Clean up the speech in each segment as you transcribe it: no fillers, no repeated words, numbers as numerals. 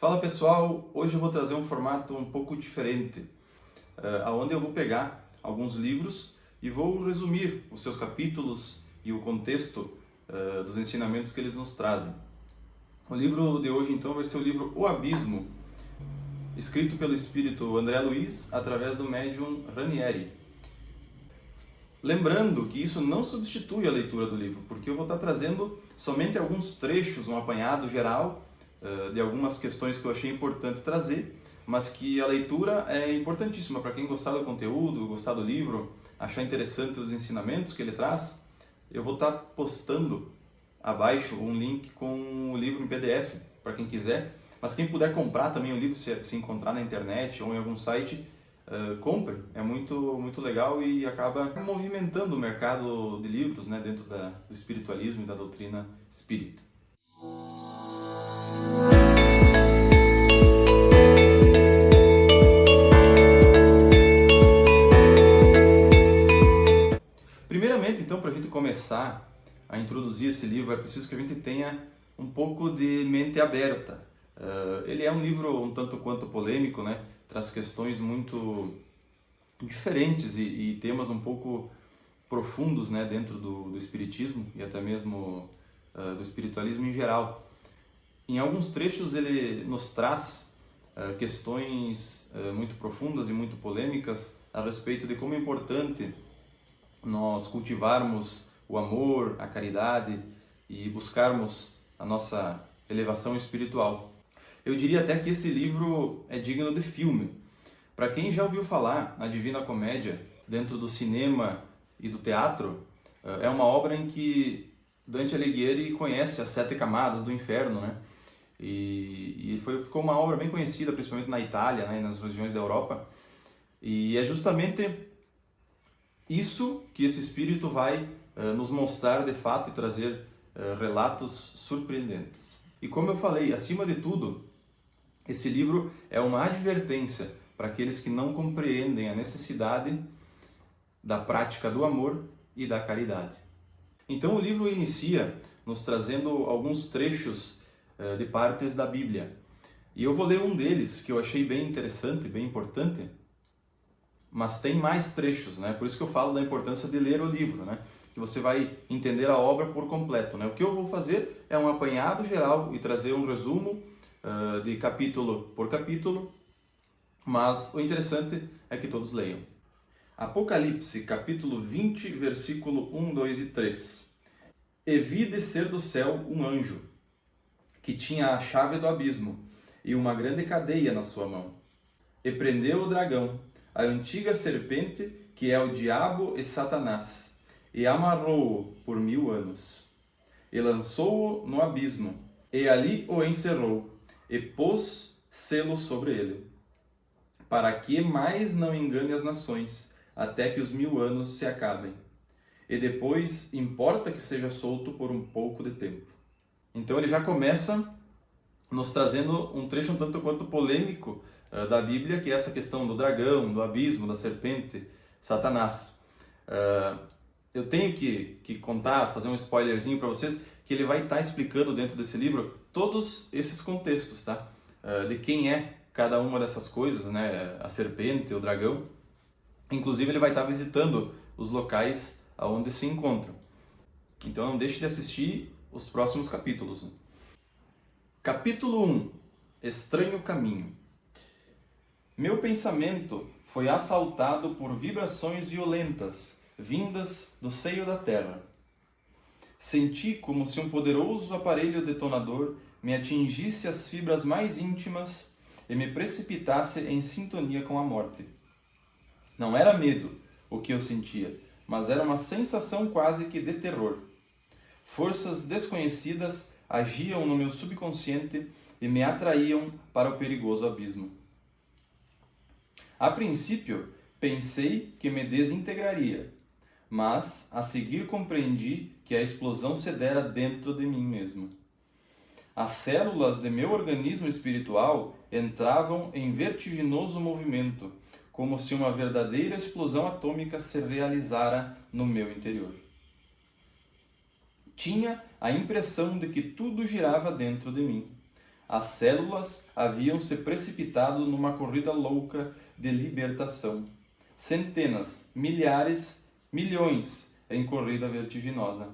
Fala pessoal, hoje eu vou trazer um formato um pouco diferente, onde eu vou pegar alguns livros e vou resumir os seus capítulos e o contexto dos ensinamentos que eles nos trazem. O livro de hoje então vai ser o livro O Abismo, escrito pelo espírito André Luiz através do médium Ranieri. Lembrando que isso não substitui a leitura do livro, porque eu vou estar trazendo somente alguns trechos, um apanhado geral de algumas questões que eu achei importante trazer, mas que a leitura é importantíssima para quem gostar do conteúdo, gostar do livro, achar interessante os ensinamentos que ele traz. Eu vou estar postando abaixo um link com o livro em PDF para quem quiser, mas quem puder comprar também o livro, se encontrar na internet ou em algum site, compre. É muito legal e acaba movimentando o mercado de livros, né, dentro do espiritualismo e da doutrina espírita. Primeiramente, então, para a gente começar a introduzir esse livro, é preciso que a gente tenha um pouco de mente aberta. Ele é um livro um tanto quanto polêmico, né? Traz questões muito diferentes e temas um pouco profundos, né? Dentro do espiritismo e até mesmo do espiritualismo em geral. Em alguns trechos ele nos traz questões muito profundas e muito polêmicas a respeito de como é importante nós cultivarmos o amor, a caridade e buscarmos a nossa elevação espiritual. Eu diria até que esse livro é digno de filme. Para quem já ouviu falar na Divina Comédia, dentro do cinema e do teatro, é uma obra em que Dante Alighieri conhece as 7 camadas do inferno, né? Ficou uma obra bem conhecida, principalmente na Itália, né, e nas regiões da Europa. E é justamente isso que esse espírito vai nos mostrar de fato e trazer relatos surpreendentes. E como eu falei, acima de tudo, esse livro é uma advertência para aqueles que não compreendem a necessidade da prática do amor e da caridade. Então o livro inicia nos trazendo alguns trechos de partes da Bíblia. E eu vou ler um deles que eu achei bem interessante, bem importante, mas tem mais trechos, né? Por isso que eu falo da importância de ler o livro, né? Que você vai entender a obra por completo, né? O que eu vou fazer é um apanhado geral e trazer um resumo de capítulo por capítulo, mas o interessante é que todos leiam. Apocalipse, capítulo 20, versículo 1, 2 e 3. E vi descer do céu um anjo, que tinha a chave do abismo e uma grande cadeia na sua mão. E prendeu o dragão, a antiga serpente, que é o diabo e Satanás, e amarrou-o por 1000 anos. E lançou-o no abismo, e ali o encerrou, e pôs selo sobre ele, para que mais não engane as nações, até que os 1000 anos se acabem. E depois importa que seja solto por um pouco de tempo. Então ele já começa nos trazendo um trecho um tanto quanto polêmico da Bíblia, que é essa questão do dragão, do abismo, da serpente, Satanás. Eu tenho que contar, fazer um spoilerzinho para vocês, que ele vai estar explicando dentro desse livro todos esses contextos, tá? De quem é cada uma dessas coisas, né? A serpente, o dragão. Inclusive ele vai estar visitando os locais onde se encontram. Então não deixe de assistir os próximos capítulos. Capítulo 1. Estranho caminho. Meu pensamento foi assaltado por vibrações violentas, vindas do seio da terra. Senti como se um poderoso aparelho detonador me atingisse as fibras mais íntimas e me precipitasse em sintonia com a morte. Não era medo o que eu sentia, mas era uma sensação quase que de terror. Forças desconhecidas agiam no meu subconsciente e me atraíam para o perigoso abismo. A princípio, pensei que me desintegraria, mas a seguir compreendi que a explosão se dera dentro de mim mesmo. As células de meu organismo espiritual entravam em vertiginoso movimento, como se uma verdadeira explosão atômica se realizara no meu interior. Tinha a impressão de que tudo girava dentro de mim. As células haviam se precipitado numa corrida louca de libertação. Centenas, milhares, milhões em corrida vertiginosa.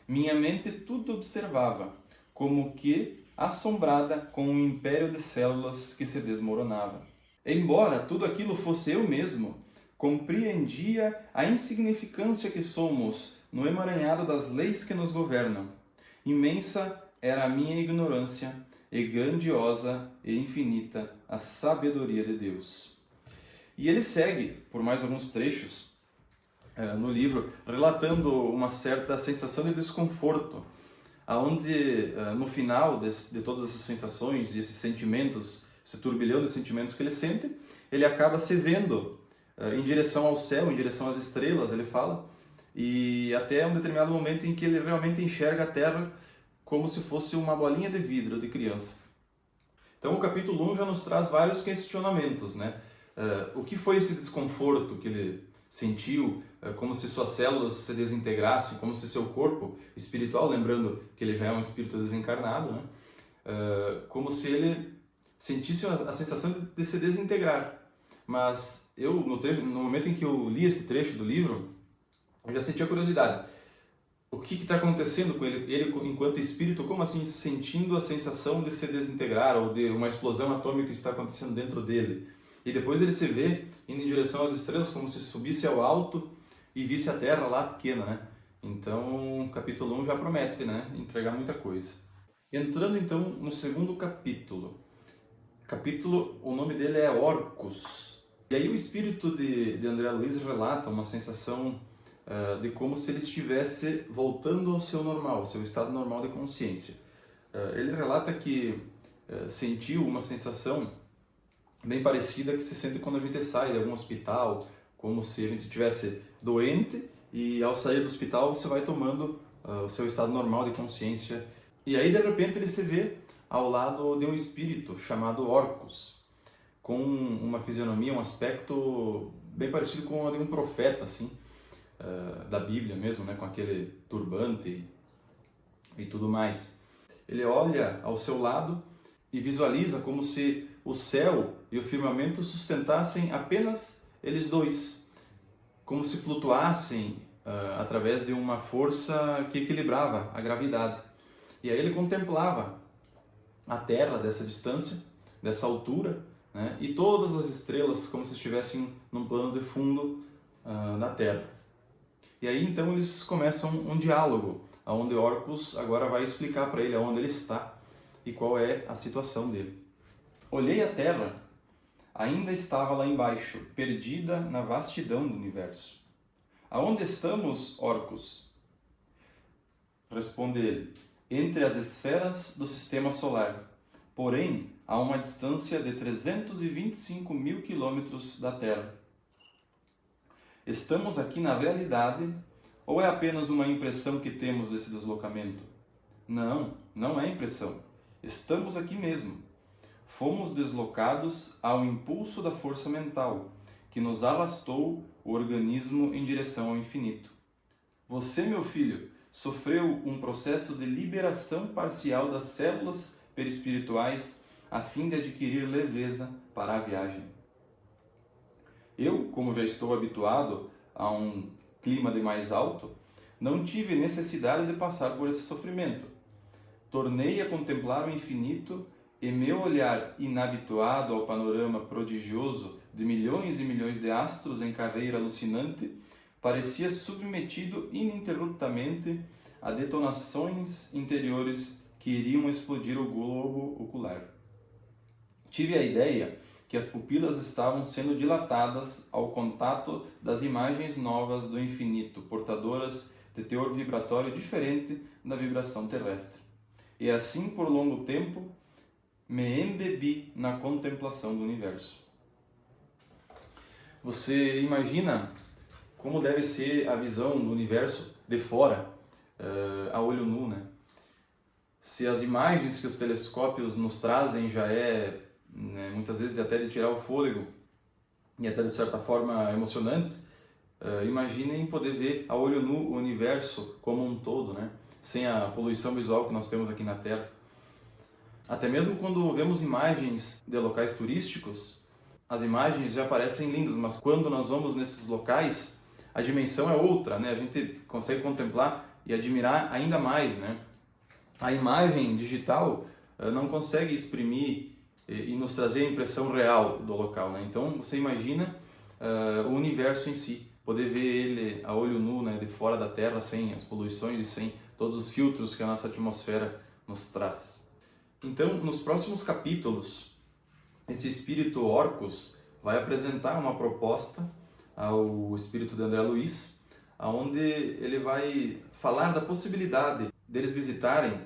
Minha mente tudo observava, como que assombrada com um império de células que se desmoronava. Embora tudo aquilo fosse eu mesmo, compreendia a insignificância que somos no emaranhado das leis que nos governam. Imensa era a minha ignorância e grandiosa e infinita a sabedoria de Deus. E ele segue por mais alguns trechos no livro, relatando uma certa sensação de desconforto, aonde no final de todas essas sensações e esses sentimentos, esse turbilhão de sentimentos que ele sente, ele acaba se vendo em direção ao céu, em direção às estrelas, ele fala, e até um determinado momento em que ele realmente enxerga a Terra como se fosse uma bolinha de vidro de criança. Então o capítulo 1 já nos traz vários questionamentos, né? O que foi esse desconforto que ele sentiu, como se suas células se desintegrassem, como se seu corpo espiritual, lembrando que ele já é um espírito desencarnado, né? Como se ele sentisse a sensação de se desintegrar. Mas eu, no momento em que eu li esse trecho do livro, eu já senti a curiosidade. O que está acontecendo com ele? Ele, enquanto espírito, como assim sentindo a sensação de se desintegrar ou de uma explosão atômica que está acontecendo dentro dele? E depois ele se vê indo em direção às estrelas como se subisse ao alto e visse a Terra lá pequena, né? Então, o capítulo 1 já promete, né? Entregar muita coisa. Entrando então no segundo capítulo. O nome dele é Orcus. E aí o espírito de André Luiz relata uma sensação de como se ele estivesse voltando ao seu normal, ao seu estado normal de consciência. Ele relata que sentiu uma sensação bem parecida que se sente quando a gente sai de algum hospital, como se a gente estivesse doente e ao sair do hospital você vai tomando o seu estado normal de consciência. E aí de repente ele se vê ao lado de um espírito chamado Orcus, com uma fisionomia, um aspecto bem parecido com o de um profeta, assim, da Bíblia mesmo, né, com aquele turbante e tudo mais. Ele olha ao seu lado e visualiza como se o céu e o firmamento sustentassem apenas eles dois, como se flutuassem através de uma força que equilibrava a gravidade. E aí ele contemplava a Terra dessa distância, dessa altura, né, e todas as estrelas como se estivessem num plano de fundo na Terra. E aí então eles começam um diálogo, onde Orcus agora vai explicar para ele aonde ele está e qual é a situação dele. Olhei a Terra, ainda estava lá embaixo, perdida na vastidão do universo. Aonde estamos, Orcus? Responde ele, entre as esferas do sistema solar, porém a uma distância de 325 mil quilômetros da Terra. Estamos aqui na realidade ou é apenas uma impressão que temos desse deslocamento? Não, não é impressão. Estamos aqui mesmo. Fomos deslocados ao impulso da força mental, que nos arrastou o organismo em direção ao infinito. Você, meu filho, sofreu um processo de liberação parcial das células perispirituais a fim de adquirir leveza para a viagem. Eu, como já estou habituado a um clima de mais alto, não tive necessidade de passar por esse sofrimento. Tornei a contemplar o infinito e meu olhar inabituado ao panorama prodigioso de milhões e milhões de astros em carreira alucinante parecia submetido ininterruptamente a detonações interiores que iriam explodir o globo ocular. Tive a ideia que as pupilas estavam sendo dilatadas ao contato das imagens novas do infinito, portadoras de teor vibratório diferente da vibração terrestre. E assim, por longo tempo, me embebi na contemplação do universo. Você imagina como deve ser a visão do universo de fora, a olho nu, né? Se as imagens que os telescópios nos trazem já né, muitas vezes até de tirar o fôlego e até de certa forma emocionantes, imaginem poder ver a olho nu o universo como um todo, né? Sem a poluição visual que nós temos aqui na Terra. Até mesmo quando vemos imagens de locais turísticos, as imagens já parecem lindas, mas quando nós vamos nesses locais, a dimensão é outra, né? A gente consegue contemplar e admirar ainda mais, né? A imagem digital não consegue exprimir e nos trazer a impressão real do local, né? Então você imagina o universo em si, poder ver ele a olho nu, né, de fora da Terra, sem as poluições e sem todos os filtros que a nossa atmosfera nos traz. Então, nos próximos capítulos, esse espírito Orcus vai apresentar uma proposta ao espírito de André Luiz, onde ele vai falar da possibilidade deles visitarem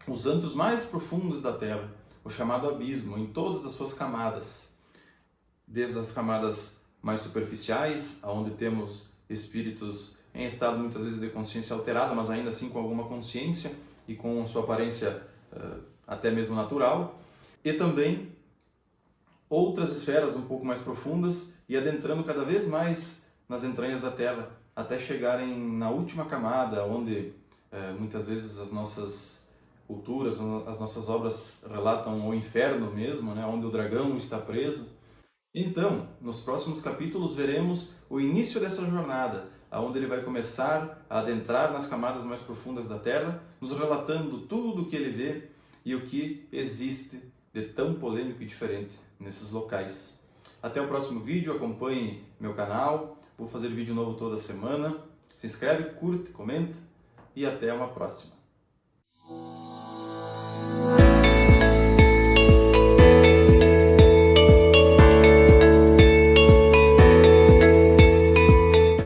os antros mais profundos da Terra, o chamado abismo, em todas as suas camadas, desde as camadas mais superficiais, onde temos espíritos em estado muitas vezes de consciência alterada, mas ainda assim com alguma consciência e com sua aparência até mesmo natural, e também outras esferas um pouco mais profundas e adentrando cada vez mais nas entranhas da Terra, até chegarem na última camada, onde muitas vezes as nossas culturas, as nossas obras relatam o inferno mesmo, né, onde o dragão está preso. Então, nos próximos capítulos veremos o início dessa jornada, onde ele vai começar a adentrar nas camadas mais profundas da Terra, nos relatando tudo o que ele vê e o que existe de tão polêmico e diferente nesses locais. Até o próximo vídeo, acompanhe meu canal, vou fazer vídeo novo toda semana. Se inscreve, curte, comenta e até uma próxima.